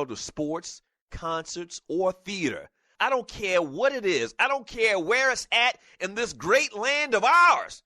world of sports, concerts, or theater. I don't care what it is. I don't care where it's at in this great land of ours.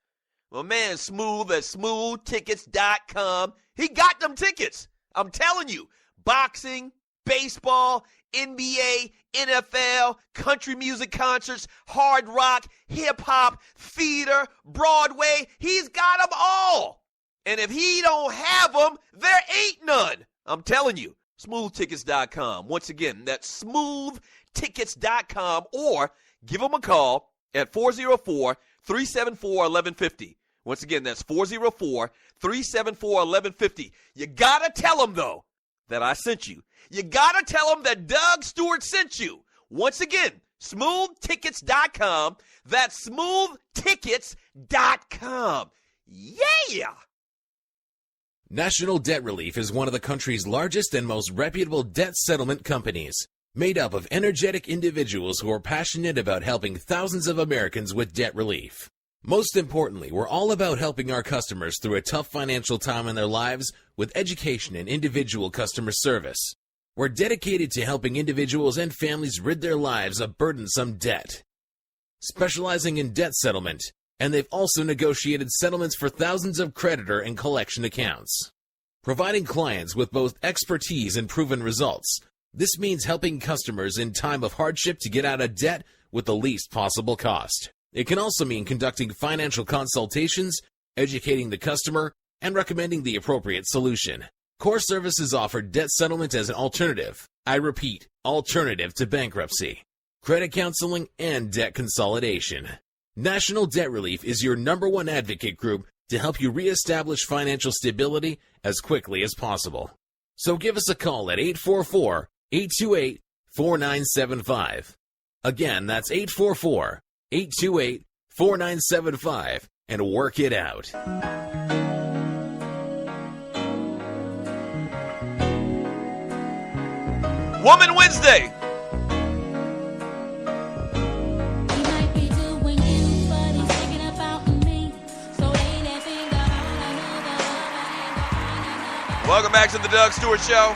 My man Smooth at smoothtickets.com, he got them tickets. I'm telling you, boxing, baseball, NBA, NFL, country music concerts, hard rock, hip-hop, theater, Broadway, he's got them all. And if he don't have them, there ain't none. I'm telling you, smoothtickets.com. Once again, that's smoothtickets.com, or give him a call at 404-374-1150. Once again, that's 404-374-1150. You got to tell him, though, that I sent you. You got to tell him that Doug Stewart sent you. Once again, smoothtickets.com. That's smoothtickets.com. Yeah! National Debt Relief is one of the country's largest and most reputable debt settlement companies, made up of energetic individuals who are passionate about helping thousands of Americans with debt relief. Most importantly, we're all about helping our customers through a tough financial time in their lives with education and individual customer service. We're dedicated to helping individuals and families rid their lives of burdensome debt. Specializing in debt settlement, and they've also negotiated settlements for thousands of creditor and collection accounts. Providing clients with both expertise and proven results, this means helping customers in time of hardship to get out of debt with the least possible cost. It can also mean conducting financial consultations, educating the customer, and recommending the appropriate solution. Core Services offer debt settlement as an alternative. I repeat, alternative to bankruptcy, credit counseling, and debt consolidation. National Debt Relief is your #1 advocate group to help you reestablish financial stability as quickly as possible. So give us a call at 844-828-4975. Again, that's 844-828-4975, and work it out. Woman Wednesday. Welcome back to the Doug Stewart Show.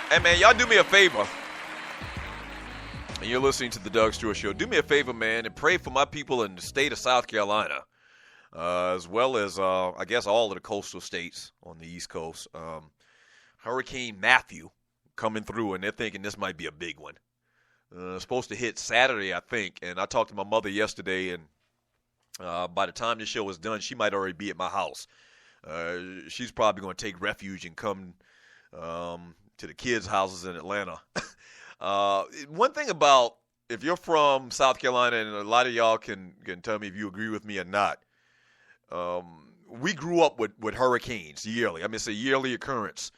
Hey, man, y'all do me a favor. And you're listening to the Doug Stewart Show. Do me a favor, man, and pray for my people in the state of South Carolina, as well as, I guess, all of the coastal states on the East Coast. Hurricane Matthew coming through, and they're thinking this might be a big one. It's supposed to hit Saturday, I think, and I talked to my mother yesterday, and by the time this show is done, she might already be at my house. She's probably going to take refuge and come to the kids' houses in Atlanta. One thing about, if you're from South Carolina, and a lot of y'all can tell me if you agree with me or not, we grew up with hurricanes yearly. I mean, it's a yearly occurrence.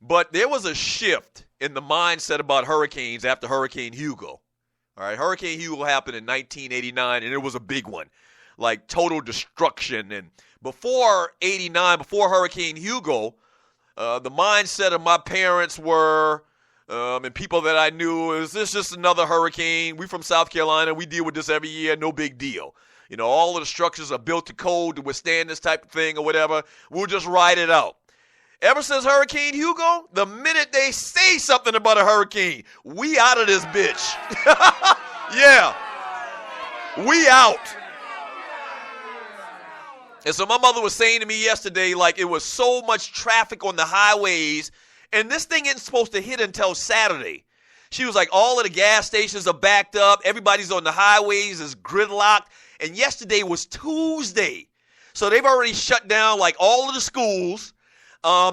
But there was a shift in the mindset about hurricanes after Hurricane Hugo. All right, Hurricane Hugo happened in 1989, and it was a big one, like total destruction. And before 89, before Hurricane Hugo, the mindset of my parents were, and people that I knew, is this just another hurricane? We from South Carolina, we deal with this every year, no big deal. You know, all of the structures are built to code to withstand this type of thing or whatever. We'll just ride it out. Ever since Hurricane Hugo, the minute they say something about a hurricane, we out of this bitch. Yeah. We out. And so my mother was saying to me yesterday, like, it was so much traffic on the highways, and this thing isn't supposed to hit until Saturday. She was like, all of the gas stations are backed up. Everybody's on the highways is gridlocked. And yesterday was Tuesday. So they've already shut down, like, all of the schools.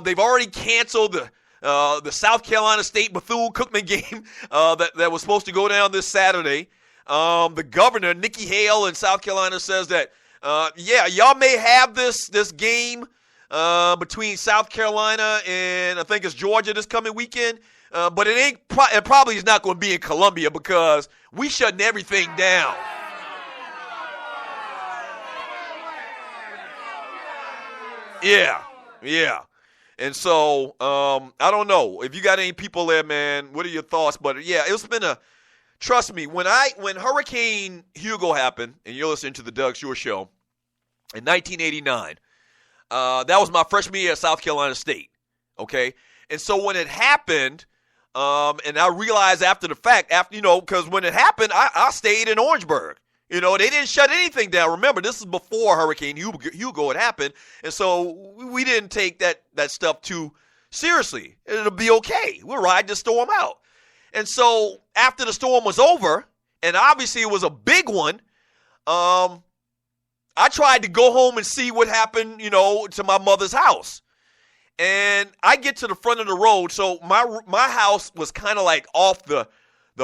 They've already canceled the South Carolina State Bethune-Cookman game that was supposed to go down this Saturday. The governor, Nikki Haley in South Carolina, says that, y'all may have this game between South Carolina and I think it's Georgia this coming weekend, but it probably is not going to be in Columbia because we shutting everything down. Yeah. And so, I don't know. If you got any people there, man, what are your thoughts? But, yeah, it's been trust me, when Hurricane Hugo happened, and you're listening to the Doug Stewart Show, in 1989, that was my freshman year at South Carolina State, okay? And so when it happened, and I realized after the fact, because when it happened, I stayed in Orangeburg. They didn't shut anything down. Remember, this is before Hurricane Hugo had happened, and so we didn't take that stuff too seriously. It'll be okay. We'll ride the storm out. And so after the storm was over, and obviously it was a big one, I tried to go home and see what happened, to my mother's house. And I get to the front of the road, so my house was kind of like off the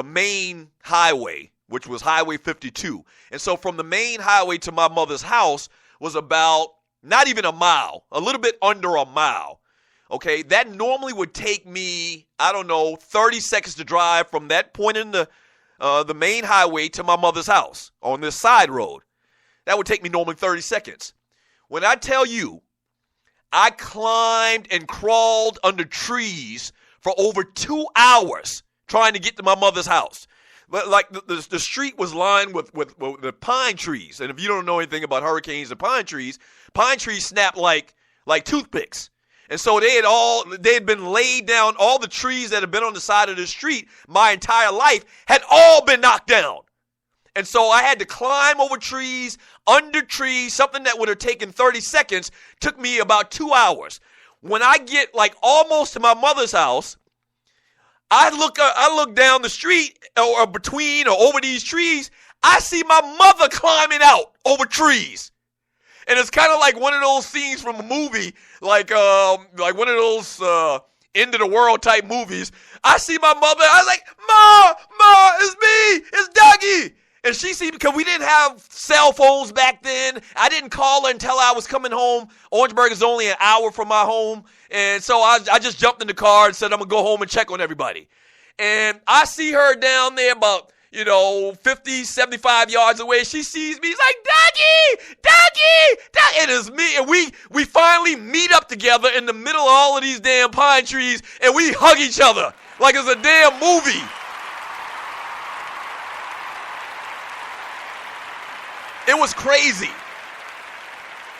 main highway, which was Highway 52. And so from the main highway to my mother's house was about not even a mile, a little bit under a mile. Okay, that normally would take me, 30 seconds to drive from that point in the main highway to my mother's house on this side road. That would take me normally 30 seconds. When I tell you, I climbed and crawled under trees for over 2 hours trying to get to my mother's house. But like the street was lined with the pine trees. And if you don't know anything about hurricanes and pine trees snap like toothpicks. And so they had been laid down. All the trees that had been on the side of the street my entire life had all been knocked down. And so I had to climb over trees, under trees, something that would have taken 30 seconds, took me about 2 hours. When I get almost to my mother's house, I look down the street or between or over these trees. I see my mother climbing out over trees. And it's kind of like one of those scenes from a movie, like one of those end of the world type movies. I see my mother. I was like, Ma, it's me, it's Dougie. And she see, because we didn't have cell phones back then. I didn't call her until I was coming home. Orangeburg is only an hour from my home. And so I just jumped in the car and said, I'm going to go home and check on everybody. And I see her down there about, 50, 75 yards away. She sees me. She's like, Dougie. And it's me. And we finally meet up together in the middle of all of these damn pine trees. And we hug each other like it's a damn movie. It was crazy.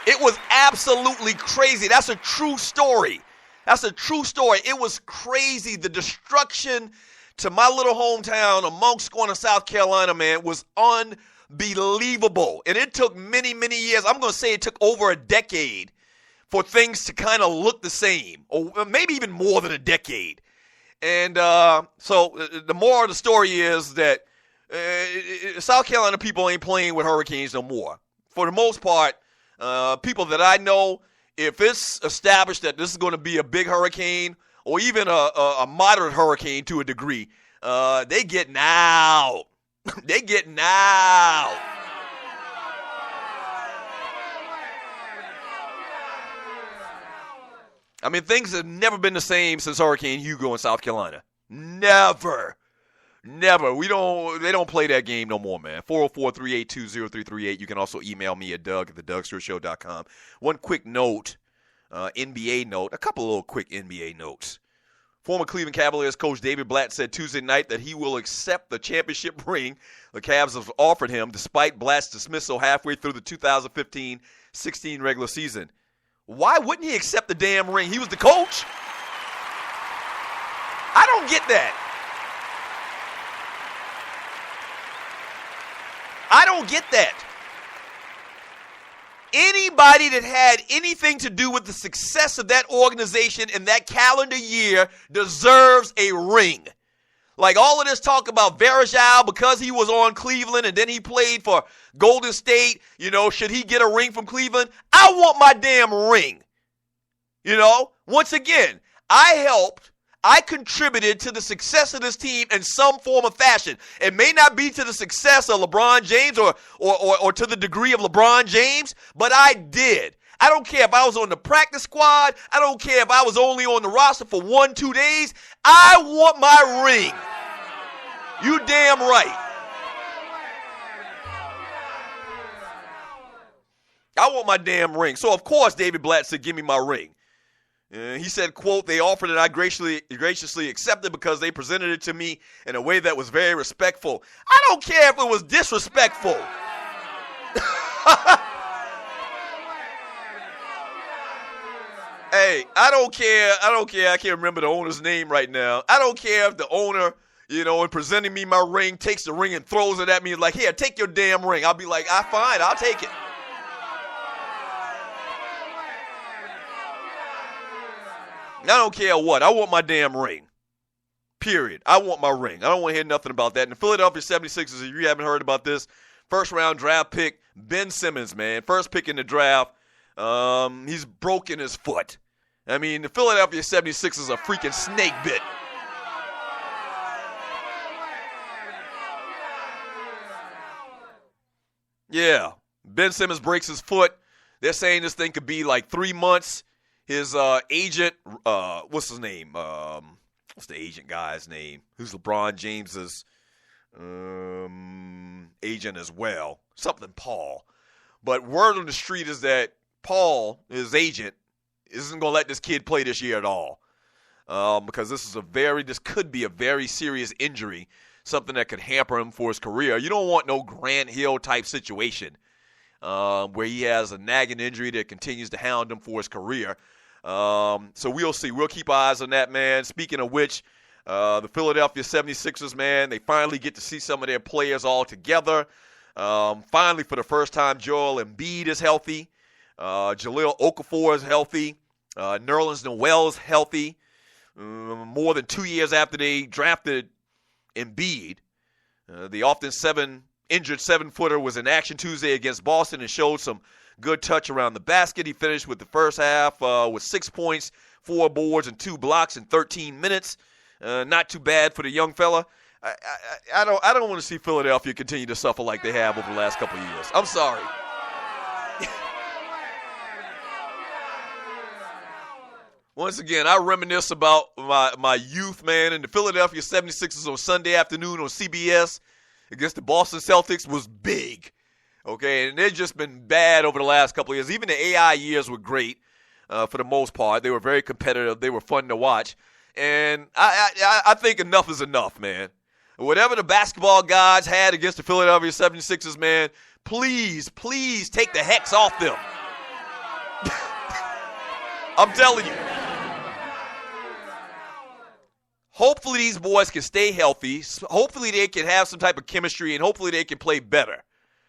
It was absolutely crazy. That's a true story. It was crazy. The destruction to my little hometown of Moncks Corner, South Carolina, man, was unbelievable. And it took many, many years. I'm going to say it took over a decade for things to kind of look the same, or maybe even more than a decade. And so the moral of the story is that South Carolina people ain't playing with hurricanes no more. For the most part, people that I know, if it's established that this is going to be a big hurricane or even a moderate hurricane to a degree, they getting out. They getting out. I mean, things have never been the same since Hurricane Hugo in South Carolina. Never. They don't play that game no more, man. 404-382-0338. You can also email me at Doug@thedougshow.com. One quick note, NBA note, a couple of little quick NBA notes. Former Cleveland Cavaliers coach David Blatt said Tuesday night that he will accept the championship ring the Cavs have offered him despite Blatt's dismissal halfway through the 2015-16 regular season. Why wouldn't he accept the damn ring? He was the coach. I don't get that. I don't get that. Anybody that had anything to do with the success of that organization in that calendar year deserves a ring. Like all of this talk about Verajao because he was on Cleveland and then he played for Golden State, should he get a ring from Cleveland? I want my damn ring. Once again, I contributed to the success of this team in some form or fashion. It may not be to the success of LeBron James or to the degree of LeBron James, but I did. I don't care if I was on the practice squad. I don't care if I was only on the roster for 1-2 days. I want my ring. You damn right. I want my damn ring. So, of course, David Blatt said, give me my ring. He said, quote, they offered it, I graciously accepted because they presented it to me in a way that was very respectful. I don't care if it was disrespectful. Hey, I don't care. I can't remember the owner's name right now. I don't care if the owner, in presenting me my ring, takes the ring and throws it at me like, here, take your damn ring. I'll be like, fine, I'll take it. I don't care what. I want my damn ring. Period. I want my ring. I don't want to hear nothing about that. And the Philadelphia 76ers, if you haven't heard about this, first-round draft pick, Ben Simmons, man. First pick in the draft. He's broken his foot. I mean, the Philadelphia 76ers are freaking snake bit. Yeah. Ben Simmons breaks his foot. They're saying this thing could be like 3 months. His agent, what's his name? What's the agent guy's name? Who's LeBron James's agent as well? Something Paul. But word on the street is that Paul, his agent, isn't going to let this kid play this year at all. Because this could be a very serious injury, something that could hamper him for his career. You don't want no Grant Hill type situation where he has a nagging injury that continues to hound him for his career. So we'll see. We'll keep our eyes on that, man. Speaking of which, the Philadelphia 76ers, man, they finally get to see some of their players all together. Finally, for the first time, Joel Embiid is healthy. Jahlil Okafor is healthy. Nerlens Noel is healthy. More than 2 years after they drafted Embiid, the often injured 7-footer was in action Tuesday against Boston and showed some good touch around the basket. He finished with the first half with 6 points, 4 boards, and 2 blocks in 13 minutes. Not too bad for the young fella. I don't want to see Philadelphia continue to suffer like they have over the last couple of years. I'm sorry. Once again, I reminisce about my youth, man, and the Philadelphia 76ers on Sunday afternoon on CBS against the Boston Celtics was big. Okay, and they've just been bad over the last couple of years. Even the AI years were great for the most part. They were very competitive. They were fun to watch. And I think enough is enough, man. Whatever the basketball gods had against the Philadelphia 76ers, man, please take the hex off them. I'm telling you. Hopefully these boys can stay healthy. Hopefully they can have some type of chemistry, and hopefully they can play better.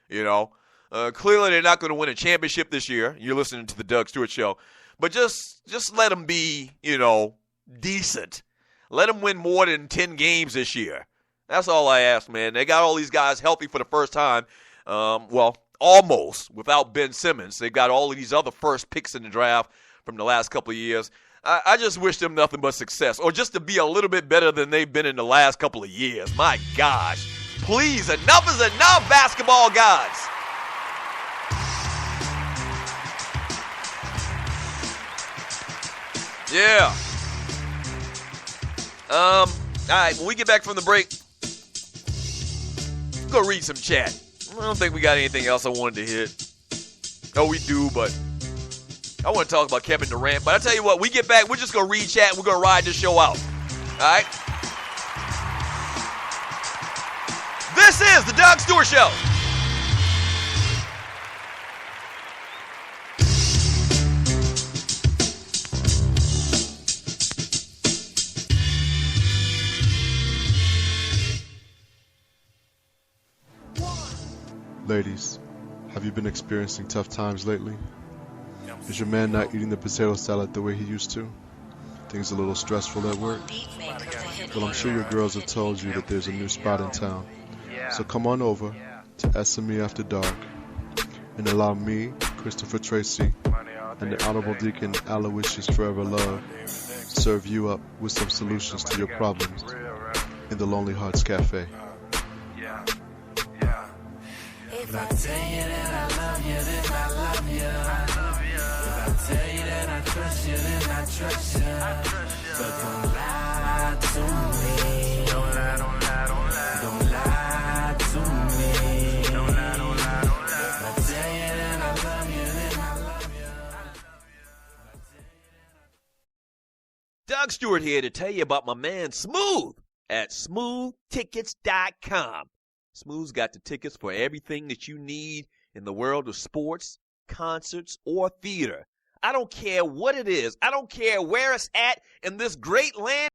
Clearly they're not going to win a championship this year. You're listening to the Doug Stewart Show. But just let them be, decent. Let them win more than 10 games this year. That's all I ask, man. They got all these guys healthy for the first time. Almost without Ben Simmons. They've got all of these other first picks in the draft from the last couple of years. I just wish them nothing but success, or just to be a little bit better than they've been in the last couple of years. My gosh. Please, enough is enough, basketball gods. Yeah. All right, when we get back from the break, let's go read some chat. I don't think we got anything else I wanted to hit. Oh, we do, but I want to talk about Kevin Durant. But I tell you what, we get back, we're just going to read chat, and we're going to ride this show out. All right? This is the Doug Stewart Show. Ladies, have you been experiencing tough times lately? Is your man not eating the potato salad the way he used to? Things a little stressful at work? Well, I'm sure your girls have told you that there's a new spot in town. So come on over to SME After Dark and allow me, Christopher Tracy, and the Honorable Deacon Aloysius Forever Love serve you up with some solutions to your problems in the Lonely Hearts Cafe. If I tell you that I love you, then I love you. If I tell you that I trust you, then I trust you. But don't lie to me. Don't lie, don't lie, don't lie. Don't lie to me. Don't lie, don't lie, don't lie. If I tell you that I love you, then I love you. Doug Stewart here to tell you about my man Smooth at smoothtickets.com. Smooth's got the tickets for everything that you need in the world of sports, concerts, or theater. I don't care what it is. I don't care where it's at in this great land.